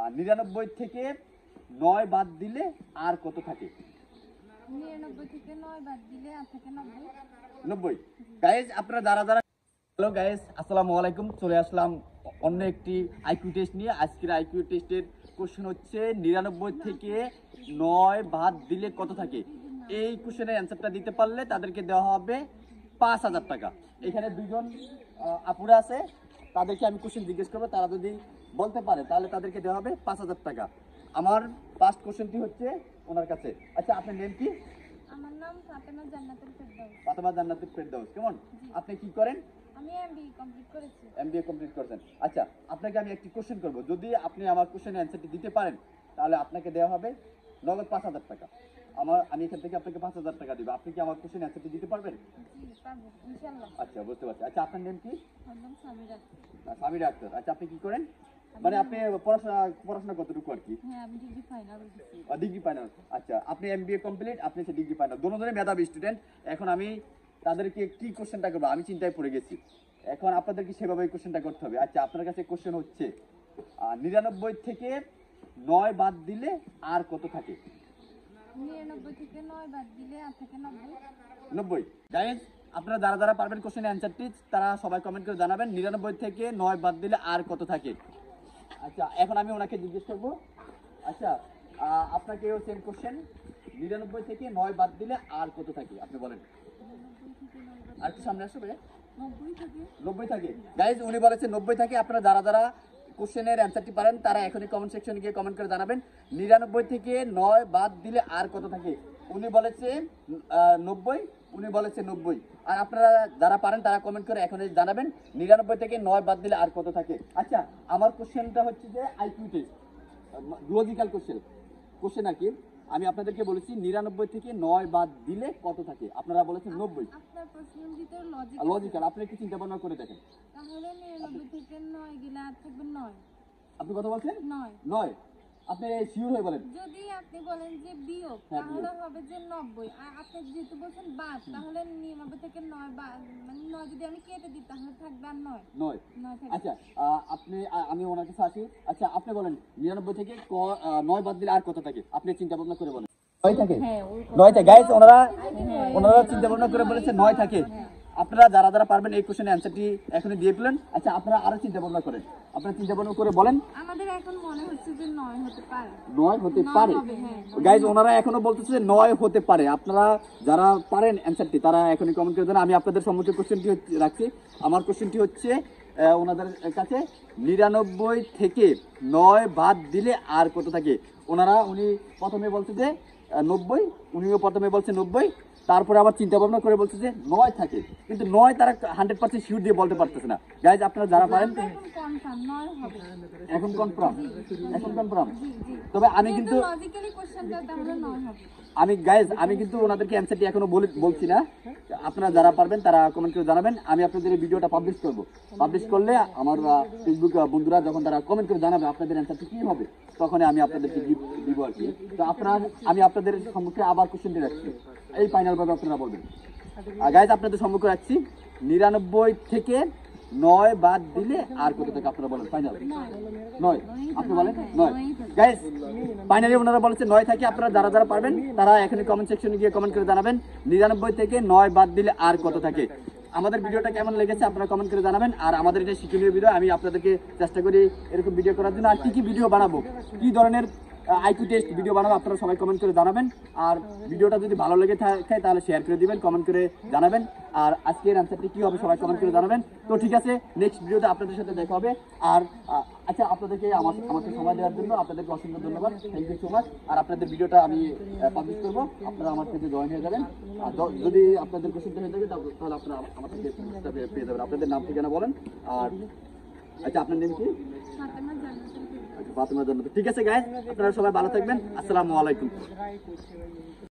99 থেকে 9 বাদ দিলে আর কত থাকে? 99 থেকে 9 বাদ দিলে আর থাকে 90। 90। গাইস আপনারা যারা যারা, হ্যালো গাইস, আসসালামু আলাইকুম। চলে আসলাম অন্য একটি আইকিউ টেস্ট নিয়ে। আজকের আইকিউ টেস্টের কোশ্চেন হচ্ছে 99 থেকে 9 বাদ দিলে কত থাকে। এই কোশ্চেনের অ্যান্সারটা দিতে পারলে তাদেরকে দেওয়া হবে 5000 টাকা। এখানে দুজন আপুরা আছে, তাদেরকে আমি কোশ্চেন জিজ্ঞেস করবো, তারা যদি বলতে পারে তাহলে তাদেরকে দেওয়া হবে 5000 টাকা। আমার ফার্স্ট কোশ্চেনটি হচ্ছে ওনার কাছে। আচ্ছা, আপনার নেম কি? আমার নাম ফাতেমা জান্নাতুল ফেরদৌস। ফাতেমা জান্নাতুল ফেরদৌস। কেমন, আপনি কি করেন? আমি এমবিএ কমপ্লিট করেছি। এমবিএ কমপ্লিট করেছেন। আচ্ছা, আপনাকে আমি একটি কোশ্চেন করব, যদি আপনি আমার কোশ্চেনের অ্যান্সারটি দিতে পারেন তাহলে আপনাকে দেওয়া হবে নগদ 5000 টাকা। আমি এখান থেকে আপনাকে 5000 টাকা দিব। আপনি কি আমার কোশ্চেনের অ্যান্সারটি দিতে পারবেন? জি, পারবো ইনশাআল্লাহ। আচ্ছা, বুঝতে পারছি। আচ্ছা, আপনার নেম কি? আমার নাম সামিরা। সামিরা আক্তার। আচ্ছা, আপনি কি করেন? মানে আপনি পড়াশোনা কতটুকু আর কি? হ্যাঁ, আমি ডিগ্রি ফাইনাল দিছি। Degree final. আচ্ছা, আপনি এমবিএ কমপ্লিট, আপনি হচ্ছে ডিগ্রি ফাইনাল, দুজনেই মেধাবী স্টুডেন্ট। এখন আমি তাদেরকে কি কোশ্চেনটা করবো আমি চিন্তায় পড়ে গেছি। এখন আপনাদেরকে সেভাবে কোশ্চেনটা করতে হবে। আচ্ছা, আপনার কাছে কোশ্চেন হচ্ছে 99 থেকে 9 বাদ দিলে আর কত থাকে? 99 থেকে 9 বাদ দিলে আর থাকে 90। 90। গাইস, আপনারা যারা যারা পারবেন কোশ্চেনের অ্যান্সারটি তারা সবাই কমেন্ট করে জানাবেন 99 থেকে 9 বাদ দিলে আর কত থাকে। আচ্ছা, এখন আমি ওনাকে জিজ্ঞেস করবো। আচ্ছা, আপনাকেও সেম কোশ্চেন, 99 থেকে 9 বাদ দিলে আর কত থাকে আপনি বলেন। আর একটু সামনে আসবে। 90 থাকে। 90 থাকে। গাইজ, উনি বলেছে 90 থাকে। আপনারা যারা যারা কোশ্চেনের অ্যান্সারটি পারেন তারা এখনই কমেন্ট সেকশনে গিয়ে কমেন্ট করে জানাবেন 99 থেকে 9 বাদ দিলে আর কত থাকে। উনি বলেছে 90, উনি বলেছে 90। আর আপনারা যারা পারেন তারা কমেন্ট করে এখনই জানাবেন 99 থেকে 9 বাদ দিলে আর কত থাকে। আচ্ছা, আমার কোশ্চেনটা হচ্ছে যে আইকিউ টেস্ট, লজিক্যাল কোশ্চেন আর কি। আমি আপনাদেরকে বলেছি 99 থেকে 9 বাদ দিলে কত থাকে, আপনারা বলেছেন 90। আপনার প্রশ্নের ভিতর লজিক্যাল, আপনি একটু চিন্তা ভাবনা করে দেখেন। তাহলে 99 থেকে 9 গেলে আর থাকবে 9। আপনি কথা বলছেন 9। 9, আপনি শিওর হয়ে বলেন। যদি আপনি বলেন যে বিয়োগ, হ্যাঁ, তাহলে বিয়োগ। হবে যে 90। আর আপনি যেহেতু বলছেন বাদ, তাহলে 99 থেকে 9 বাদ, মানে 9 যদি আমি কেটে দিই তাহলে থাকবে আর 9। 9। 9 থাকবে। আচ্ছা, আমি ওনার কাছে আসি। আচ্ছা, আপনি বলেন 99 থেকে 9 বাদ দিলে আর কত থাকে, আপনি চিন্তা ভাবনা করে বলেন। 9 থাকে। হ্যাঁ, 9 থাকে। গাইস, ওনারা চিন্তা ভাবনা করে বলেছে 9 থাকে। আপনারা যারা যারা পারবেন এই কোশ্চেনের অ্যান্সারটি এখনই দিয়ে ফেলেন। আচ্ছা, আপনারা আরো চিন্তা ভাবনা করেন, আপনারা চিন্তা ভাবনা করে বলেন। আমাদের এখন মনে হচ্ছে যে 9 হতে পারে। 9 হতে পারে। গাইজ, ওনারা এখনো বলতেছে 9 হতে পারে। আপনারা যারা পারেন অ্যান্সারটি তারা এখনই কমেন্ট করে দেন। আমি আপনাদের সম্মুখে কোশ্চেনটি রাখছি। আমার কোশ্চেনটি হচ্ছে ওনাদের কাছে 99 থেকে 9 বাদ দিলে আর কত থাকে। উনি প্রথমে বলছে যে 90, উনিও প্রথমে বলছে 90, তারপরে আবার চিন্তা ভাবনা করে বলছে যে 9 থাকে, কিন্তু 9 তারা 100% শিওর দিয়ে বলতে পারতেছে না। গাইজ, আপনারা যারা পারেন এখন কনফার্ম 9 হবে। এখন কনফার্ম। তবে আমি কিন্তু লজিক্যালি কোশ্চেনটা তাহলে 9 হবে। আমি কিন্তু ওনাদেরকে অ্যান্সারটি এখনো বলছি না। আপনারা যারা পারবেন তারা কমেন্ট করে জানাবেন। আমি আপনাদের এই ভিডিওটা পাবলিশ করব। পাবলিশ করলে আমার ফেসবুক বন্ধুরা যখন তারা কমেন্ট করে জানাবে আপনাদের অ্যান্সারটি কি হবে, তখন আমি আপনাদেরকে দিব আর কি। তো আমি আপনাদের সম্মুখে আবার কোশ্চেনটি রাখছি, এই ফাইনাল ভাবে আপনারা বলবেন। গাইজ, আপনাদের সম্মুখে রাখছি 99 থেকে 9 বাদ দিলে আর কত থেকে আপনারা বলেন ফাইনাল। 9, আপনি বলেন 9। গাইজ, ফাইনালি ওনারা বলেছে 9 থাকে। আপনারা যারা যারা পারবেন তারা এখনই কমেন্ট সেকশনে গিয়ে কমেন্ট করে জানাবেন 99 থেকে 9 বাদ দিলে আর কত থাকে। আমাদের ভিডিওটা কেমন লেগেছে আপনারা কমেন্ট করে জানাবেন। আর আমাদের এটা শিক্ষণীয় ভিডিও, আমি আপনাদেরকে চেষ্টা করি এরকম ভিডিও করার জন্য। আর কি ভিডিও বানাবো, কি ধরনের আইকিউ টেস্ট ভিডিও বানাবো, আপনারা সবাই কমেন্ট করে জানাবেন। আর ভিডিওটা যদি ভালো লেগে থাকে তাহলে শেয়ার করে দিবেন, কমেন্ট করে জানাবেন। আর আজকের অ্যান্সারটি কি হবে সবাই কমেন্ট করে জানাবেন। তো ঠিক আছে, নেক্সট ভিডিওতে আপনাদের সাথে দেখা হবে। আর আচ্ছা, আপনাদেরকে আমাকে সময় দেওয়ার জন্য আপনাদেরকে অসংখ্য ধন্যবাদ। Thank you so much. আর আপনাদের ভিডিওটা আমি পাবলিশ করবো, আপনারা আমার সাথে জয়েন হয়ে যাবেন। আর যদি আপনাদের পছন্দ হয়ে থাকে তাহলে আপনারা আমার সাথে পেয়ে যাবেন। আপনাদের নাম ঠিকানা বলেন। আর আচ্ছা, আপনার নেম কি? ফাতেমা জান্নাতুল ফেরদৌস। ফাতেমা জান্নাতুল। ঠিক আছে গাইস, আপনারা সবাই ভালো থাকবেন। আসসালামু আলাইকুম।